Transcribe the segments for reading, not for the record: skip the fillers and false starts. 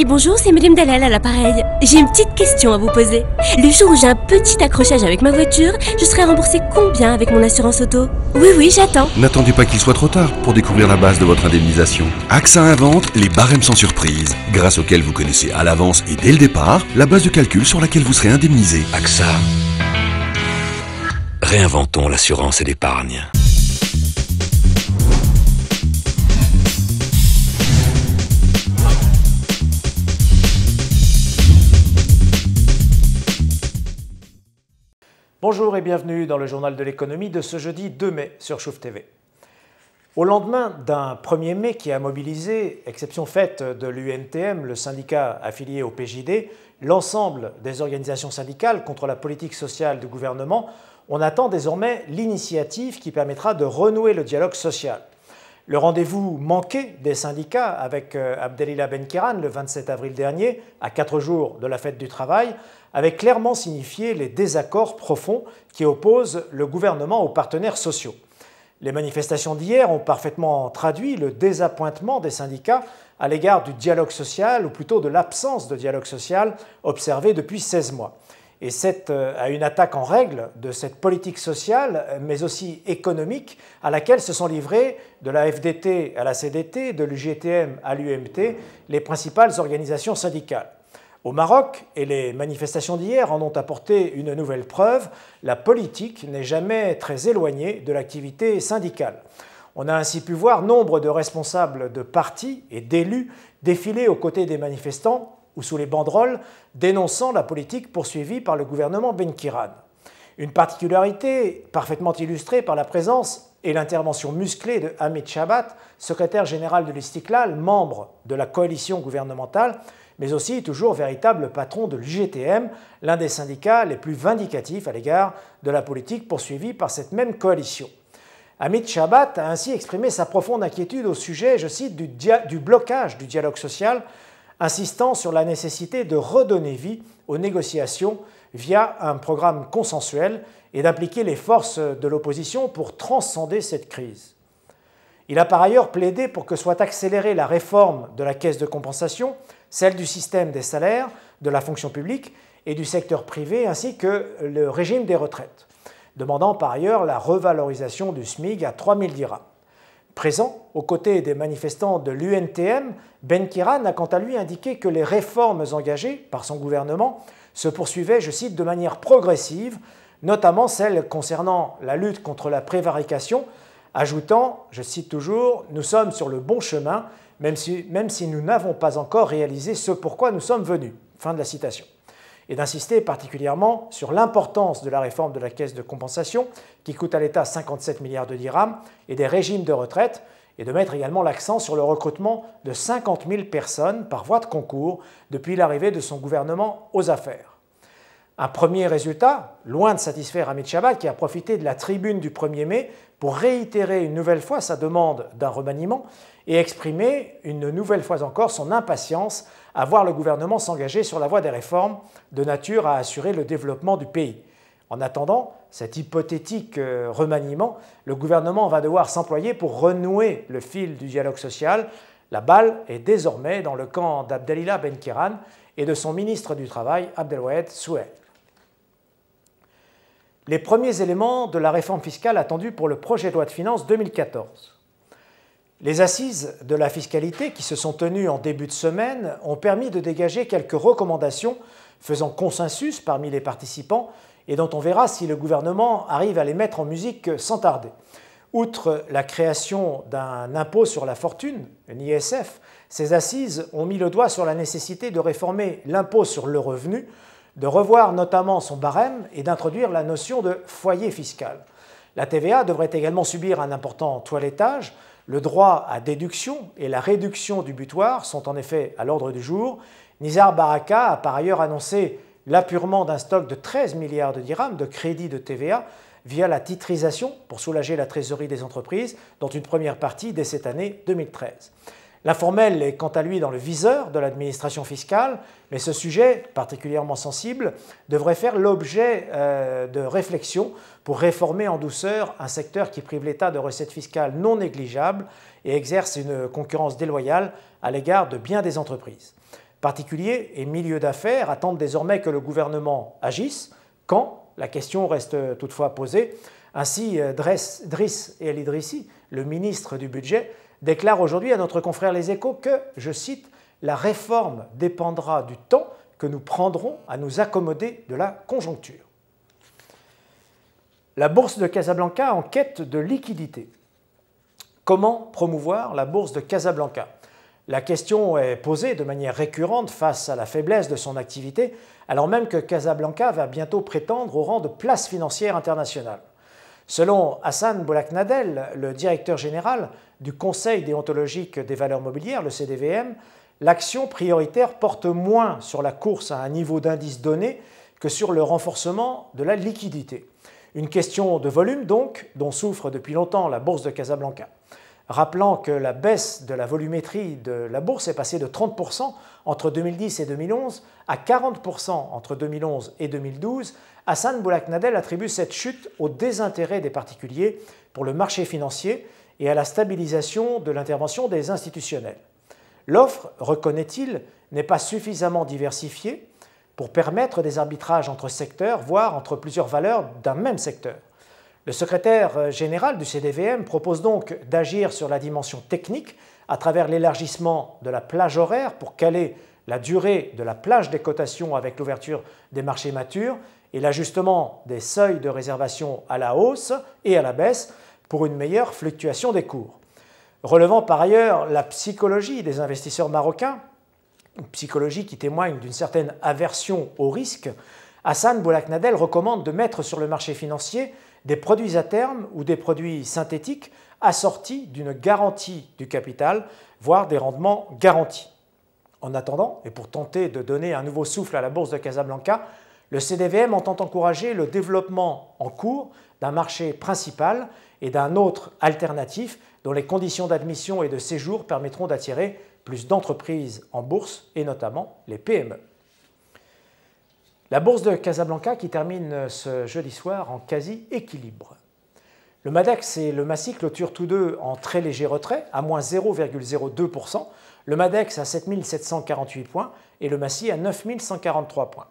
bonjour, c'est Madame Dalal à l'appareil. J'ai une petite question à vous poser. Le jour où j'ai un petit accrochage avec ma voiture, je serai remboursée combien avec mon assurance auto? Oui, j'attends. N'attendez pas qu'il soit trop tard pour découvrir la base de votre indemnisation. AXA invente les barèmes sans surprise, grâce auxquels vous connaissez à l'avance et dès le départ la base de calcul sur laquelle vous serez indemnisé. AXA. Réinventons l'assurance et l'épargne. Bonjour et bienvenue dans le journal de l'économie de ce jeudi 2 mai sur Chouf TV. Au lendemain d'un 1er mai qui a mobilisé, exception faite de l'UNTM, le syndicat affilié au PJD, l'ensemble des organisations syndicales contre la politique sociale du gouvernement, on attend désormais l'initiative qui permettra de renouer le dialogue social. Le rendez-vous manqué des syndicats avec Abdelila Benkiran le 27 avril dernier, à 4 jours de la fête du travail, avait clairement signifié les désaccords profonds qui opposent le gouvernement aux partenaires sociaux. Les manifestations d'hier ont parfaitement traduit le désappointement des syndicats à l'égard du dialogue social, ou plutôt de l'absence de dialogue social observé depuis 16 mois. Et c'est à une attaque en règle de cette politique sociale, mais aussi économique, à laquelle se sont livrés de la FDT à la CDT, de l'UGTM à l'UMT, les principales organisations syndicales. Au Maroc, et les manifestations d'hier en ont apporté une nouvelle preuve, la politique n'est jamais très éloignée de l'activité syndicale. On a ainsi pu voir nombre de responsables de partis et d'élus défiler aux côtés des manifestants ou sous les banderoles dénonçant la politique poursuivie par le gouvernement Benkiran. Une particularité parfaitement illustrée par la présence et l'intervention musclée de Hamid Chabat, secrétaire général de l'Istiklal, membre de la coalition gouvernementale, mais aussi toujours véritable patron de l'UGTM, l'un des syndicats les plus vindicatifs à l'égard de la politique poursuivie par cette même coalition. Hamid Chabat a ainsi exprimé sa profonde inquiétude au sujet, je cite, du blocage du dialogue social, insistant sur la nécessité de redonner vie aux négociations via un programme consensuel et d'impliquer les forces de l'opposition pour transcender cette crise. Il a par ailleurs plaidé pour que soit accélérée la réforme de la caisse de compensation, celle du système des salaires, de la fonction publique et du secteur privé, ainsi que le régime des retraites, demandant par ailleurs la revalorisation du SMIC à 3 000 dirhams. Présent aux côtés des manifestants de l'UNTM, Benkiran a quant à lui indiqué que les réformes engagées par son gouvernement se poursuivaient, je cite, de manière progressive, notamment celles concernant la lutte contre la prévarication, ajoutant, je cite toujours, « Nous sommes sur le bon chemin, même si nous n'avons pas encore réalisé ce pourquoi nous sommes venus ». Fin de la citation. Et d'insister particulièrement sur l'importance de la réforme de la caisse de compensation, qui coûte à l'État 57 milliards de dirhams, et des régimes de retraite, et de mettre également l'accent sur le recrutement de 50 000 personnes par voie de concours depuis l'arrivée de son gouvernement aux affaires. Un premier résultat, loin de satisfaire Hamid Chabat, qui a profité de la tribune du 1er mai pour réitérer une nouvelle fois sa demande d'un remaniement et exprimer une nouvelle fois encore son impatience à voir le gouvernement s'engager sur la voie des réformes de nature à assurer le développement du pays. En attendant cet hypothétique remaniement, le gouvernement va devoir s'employer pour renouer le fil du dialogue social. La balle est désormais dans le camp d'Abdelila Benkiran et de son ministre du Travail, Abdelwahed Souhed. Les premiers éléments de la réforme fiscale attendue pour le projet de loi de finances 2014. Les assises de la fiscalité qui se sont tenues en début de semaine ont permis de dégager quelques recommandations faisant consensus parmi les participants et dont on verra si le gouvernement arrive à les mettre en musique sans tarder. Outre la création d'un impôt sur la fortune, un ISF, ces assises ont mis le doigt sur la nécessité de réformer l'impôt sur le revenu, de revoir notamment son barème et d'introduire la notion de foyer fiscal. La TVA devrait également subir un important toilettage. Le droit à déduction et la réduction du butoir sont en effet à l'ordre du jour. Nizar Baraka a par ailleurs annoncé l'apurement d'un stock de 13 milliards de dirhams de crédit de TVA via la titrisation pour soulager la trésorerie des entreprises, dont une première partie dès cette année 2013. L'informel est quant à lui dans le viseur de l'administration fiscale, mais ce sujet, particulièrement sensible, devrait faire l'objet de réflexions pour réformer en douceur un secteur qui prive l'État de recettes fiscales non négligeables et exerce une concurrence déloyale à l'égard de bien des entreprises. Particuliers et milieux d'affaires attendent désormais que le gouvernement agisse. Quand? La question reste toutefois posée. Ainsi, Driss El Idrissi, le ministre du Budget, déclare aujourd'hui à notre confrère Les Échos que, je cite, « La réforme dépendra du temps que nous prendrons à nous accommoder de la conjoncture ». La bourse de Casablanca en quête de liquidité. Comment promouvoir la bourse de Casablanca? La question est posée de manière récurrente face à la faiblesse de son activité, alors même que Casablanca va bientôt prétendre au rang de place financière internationale. Selon Hassan Bolaknadel, le directeur général du Conseil déontologique des valeurs mobilières, le CDVM, l'action prioritaire porte moins sur la course à un niveau d'indice donné que sur le renforcement de la liquidité. Une question de volume donc, dont souffre depuis longtemps la bourse de Casablanca. Rappelant que la baisse de la volumétrie de la bourse est passée de 30% entre 2010 et 2011 à 40% entre 2011 et 2012, Hassan Bolaknadel attribue cette chute au désintérêt des particuliers pour le marché financier et à la stabilisation de l'intervention des institutionnels. L'offre, reconnaît-il, n'est pas suffisamment diversifiée pour permettre des arbitrages entre secteurs, voire entre plusieurs valeurs d'un même secteur. Le secrétaire général du CDVM propose donc d'agir sur la dimension technique à travers l'élargissement de la plage horaire pour caler la durée de la plage des cotations avec l'ouverture des marchés matures et l'ajustement des seuils de réservation à la hausse et à la baisse pour une meilleure fluctuation des cours. Relevant par ailleurs la psychologie des investisseurs marocains, une psychologie qui témoigne d'une certaine aversion au risque, Hassan Bolaknadel recommande de mettre sur le marché financier des produits à terme ou des produits synthétiques assortis d'une garantie du capital, voire des rendements garantis. En attendant, et pour tenter de donner un nouveau souffle à la bourse de Casablanca, le CDVM entend encourager le développement en cours d'un marché principal et d'un autre alternatif dont les conditions d'admission et de séjour permettront d'attirer plus d'entreprises en bourse et notamment les PME. La bourse de Casablanca qui termine ce jeudi soir en quasi-équilibre. Le MADEX et le MASI clôturent tous deux en très léger retrait, à moins 0,02%, le MADEX à 7748 points et le MASI à 9143 points.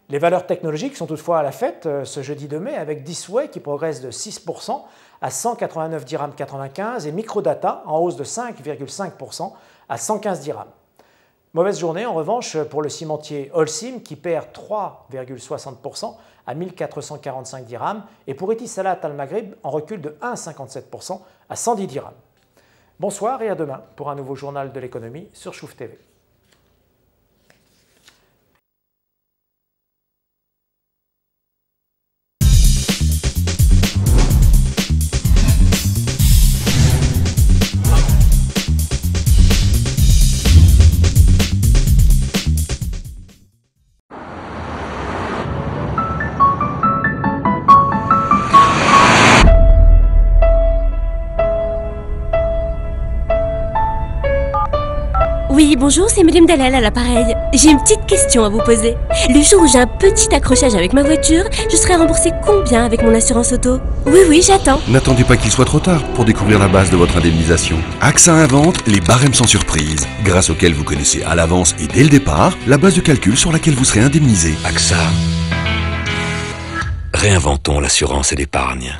Les valeurs technologiques sont toutefois à la fête ce jeudi 2 mai avec Disway qui progresse de 6% à 189 dirhams 95 et Microdata en hausse de 5,5% à 115 dirhams. Mauvaise journée en revanche pour le cimentier Holcim qui perd 3,60% à 1445 dirhams et pour Etisalat Al Maghrib en recul de 1,57% à 110 dirhams. Bonsoir et à demain pour un nouveau journal de l'économie sur Chouf TV. Oui, bonjour, c'est Madame Dalal à l'appareil. J'ai une petite question à vous poser. Le jour où j'ai un petit accrochage avec ma voiture, je serai remboursée combien avec mon assurance auto? Oui, j'attends. N'attendez pas qu'il soit trop tard pour découvrir la base de votre indemnisation. AXA invente les barèmes sans surprise, grâce auxquels vous connaissez à l'avance et dès le départ la base de calcul sur laquelle vous serez indemnisé. AXA. Réinventons l'assurance et l'épargne.